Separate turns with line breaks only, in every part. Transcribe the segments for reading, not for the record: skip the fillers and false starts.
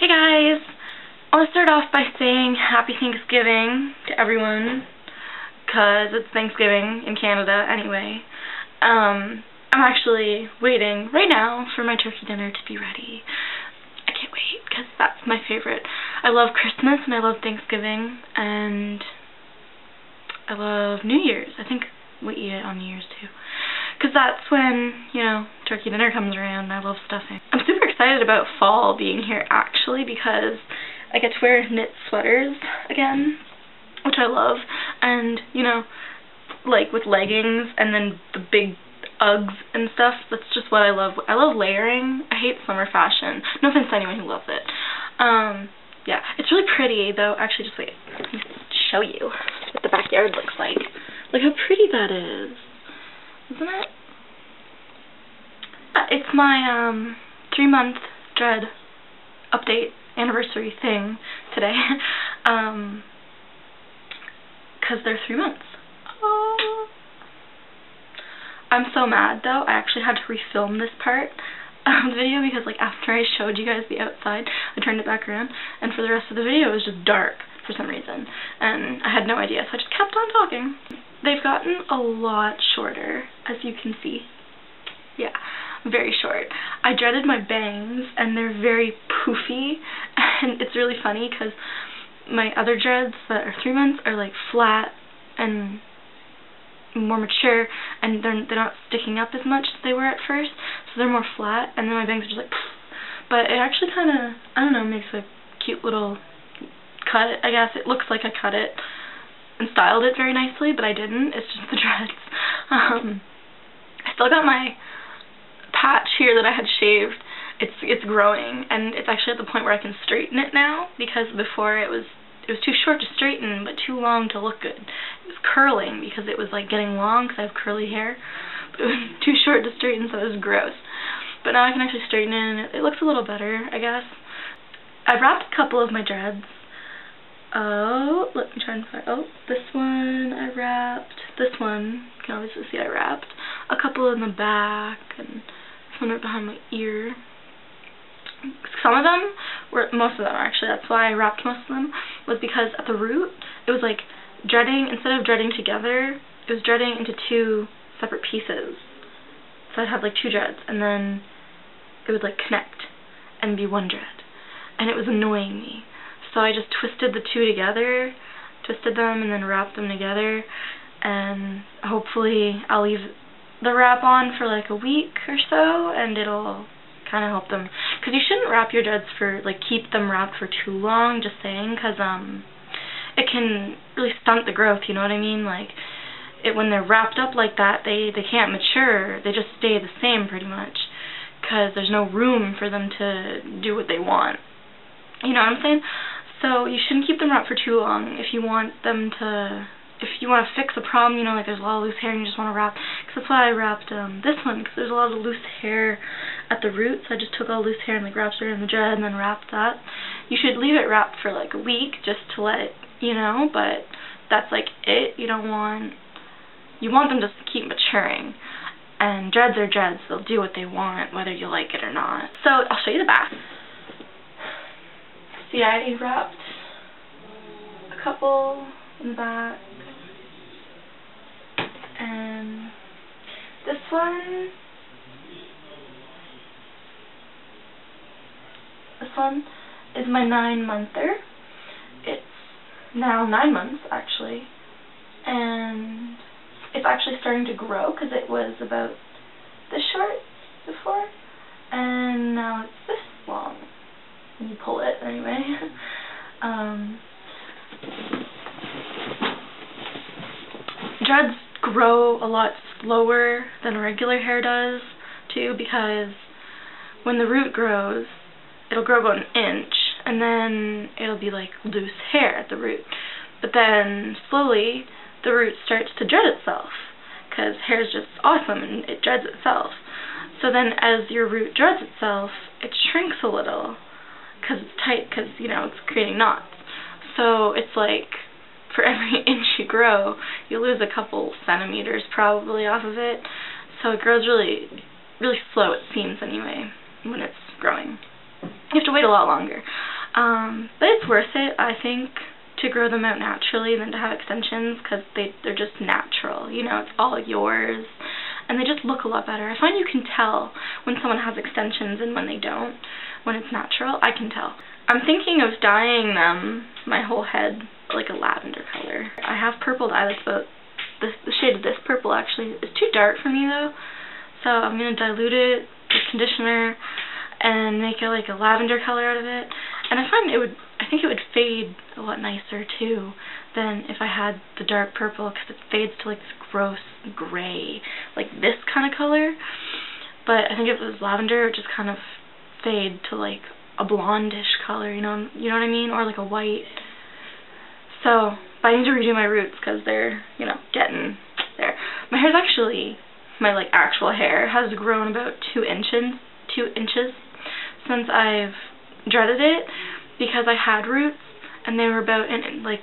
Hey guys! I want to start off by saying Happy Thanksgiving to everyone, because it's Thanksgiving in Canada anyway. I'm actually waiting right now for my turkey dinner to be ready. I can't wait, because that's my favorite. I love Christmas and I love Thanksgiving, and I love New Year's. I think we eat it on New Year's too. Because that's when, you know, turkey dinner comes around and I love stuffing. I'm super excited about fall being here actually because I get to wear knit sweaters again, which I love. And, you know, like with leggings and then the big Uggs and stuff, that's just what I love. I love layering. I hate summer fashion. No offense to anyone who loves it. Yeah, it's really pretty though. Actually, just wait. Let me show you what the backyard looks like. Look how pretty that is. Isn't it? It's my 3-month dread update anniversary thing today. Cause they're 3 months. Oh. I'm so mad though. I actually had to refilm this part of the video because like after I showed you guys the outside, I turned it back around and for the rest of the video it was just dark for some reason and I had no idea, so I just kept on talking. They've gotten a lot shorter, as you can see. Yeah, very short. I dreaded my bangs, and they're very poofy, and it's really funny because my other dreads that are 3 months are like flat and more mature, and they're not sticking up as much as they were at first, so they're more flat, and then my bangs are just like poof. But it actually kind of, I don't know, makes a cute little cut, I guess. It looks like I cut it and styled it very nicely, but I didn't. It's just the dreads. I still got my patch here that I had shaved. It's growing, and it's actually at the point where I can straighten it now, because before it was too short to straighten but too long to look good. It was curling because it was like getting long because I have curly hair, but it was too short to straighten, so it was gross. But now I can actually straighten it, and it looks a little better, I guess. I've wrapped a couple of my dreads. Oh, let me try and find, oh, this one I wrapped, this one, you can obviously see I wrapped, a couple in the back, and this one right behind my ear. Some of them, most of them actually, that's why I wrapped most of them, was because at the root, it was like dreading, instead of dreading together, it was dreading into 2 separate pieces. So I'd have like 2 dreads, and then it would like connect and be 1 dread. And it was annoying me. So I just twisted the 2 together, twisted them and then wrapped them together, and hopefully I'll leave the wrap on for like a week or so and it'll kind of help them. Because you shouldn't wrap your dreads for, like, keep them wrapped for too long, just saying, because it can really stunt the growth, you know what I mean? Like, when they're wrapped up like that, they can't mature, they just stay the same pretty much, because there's no room for them to do what they want. You know what I'm saying? So you shouldn't keep them wrapped for too long if you want them to, if you want to fix a problem, you know, like there's a lot of loose hair and you just want to wrap, because that's why I wrapped this one, because there's a lot of loose hair at the root, so I just took all the loose hair and like wrapped it in the dread and then wrapped that. You should leave it wrapped for like a week just to let it, you know, but that's like it. You don't want, you want them to keep maturing, and dreads are dreads, they'll do what they want whether you like it or not. So I'll show you the back. See, I already wrapped a couple in the back, and this one is my 9-monther. It's now 9 months actually, and it's actually starting to grow because it was about this short before, and now it's this long. You pull it anyway. Dreads grow a lot slower than regular hair does too, because when the root grows, it'll grow about 1 inch and then it'll be like loose hair at the root. But then slowly the root starts to dread itself, because hair is just awesome and it dreads itself. So then as your root dreads itself, it shrinks a little, because it's tight, because, you know, it's creating knots. So it's like, for every inch you grow, you lose a couple centimeters probably off of it. So it grows really, really slow, it seems anyway, when it's growing. You have to wait a lot longer. But it's worth it, I think, to grow them out naturally than to have extensions, because they're just natural, you know, it's all yours, and they just look a lot better. I find you can tell when someone has extensions and when they don't. When it's natural, I can tell. I'm thinking of dyeing them, my whole head, like a lavender color. I have purple dye that's about the shade of this purple, actually. It's too dark for me though, so I'm going to dilute it with conditioner and make it like a lavender color out of it. And I think it would fade a lot nicer too than if I had the dark purple, because it fades to like this gross gray, like this kind of color. But I think if it was lavender, it would just kind of fade to like a blondish color, you know what I mean, or like a white. So, but I need to redo my roots because they're, you know, getting there. My hair's actually, my like actual hair has grown about 2 inches since I've dreaded it, because I had roots and they were about like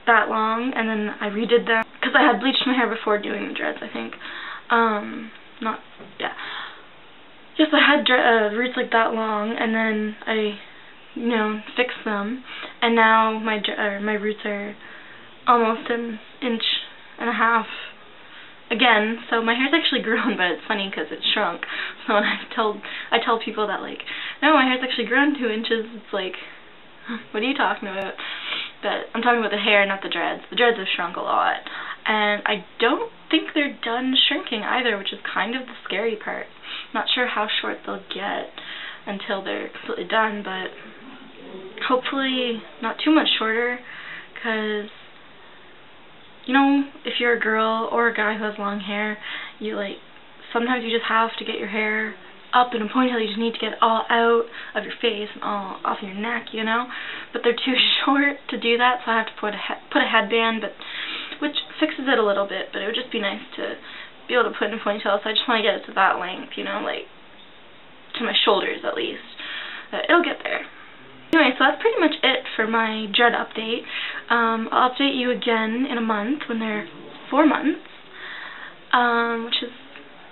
that long, and then I redid them because I had bleached my hair before doing the dreads, I think. Yes, I had roots like that long, and then I, you know, fixed them, and now my roots are almost 1.5 inches again, so my hair's actually grown, but it's funny because it's shrunk. So when I tell people that, like, no, my hair's actually grown 2 inches, it's like, what are you talking about? But I'm talking about the hair, not the dreads. The dreads have shrunk a lot, and I don't think they're done shrinking either, which is kind of the scary part. Not sure how short they'll get until they're completely done, but hopefully not too much shorter, because, you know, if you're a girl or a guy who has long hair, you like, sometimes you just have to get your hair up in a ponytail. You just need to get it all out of your face and all off your neck, you know, but they're too short to do that, so I have to put a headband, which fixes it a little bit, but it would just be nice to be able to put in a ponytail, so I just want to get it to that length, you know, like to my shoulders at least. It'll get there. Anyway, so that's pretty much it for my dread update. I'll update you again in a month when they're 4 months, which is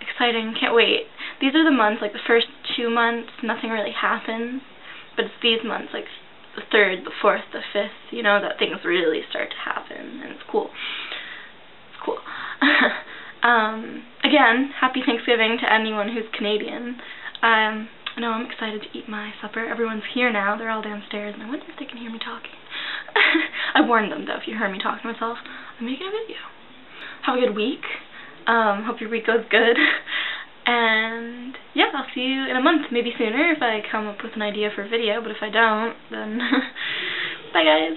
exciting. Can't wait. These are the months, like the first 2 months, nothing really happens, but it's these months, like the 3rd, the 4th, the 5th, you know, that things really start to happen, and it's cool. It's cool. Again, happy Thanksgiving to anyone who's Canadian. I know I'm excited to eat my supper. Everyone's here now. They're all downstairs, and I wonder if they can hear me talking. I warned them, though, if you heard me talking to myself, I'm making a video. Have a good week. Hope your week goes good. And, yeah, I'll see you in a month, maybe sooner if I come up with an idea for a video, but if I don't, then bye, guys.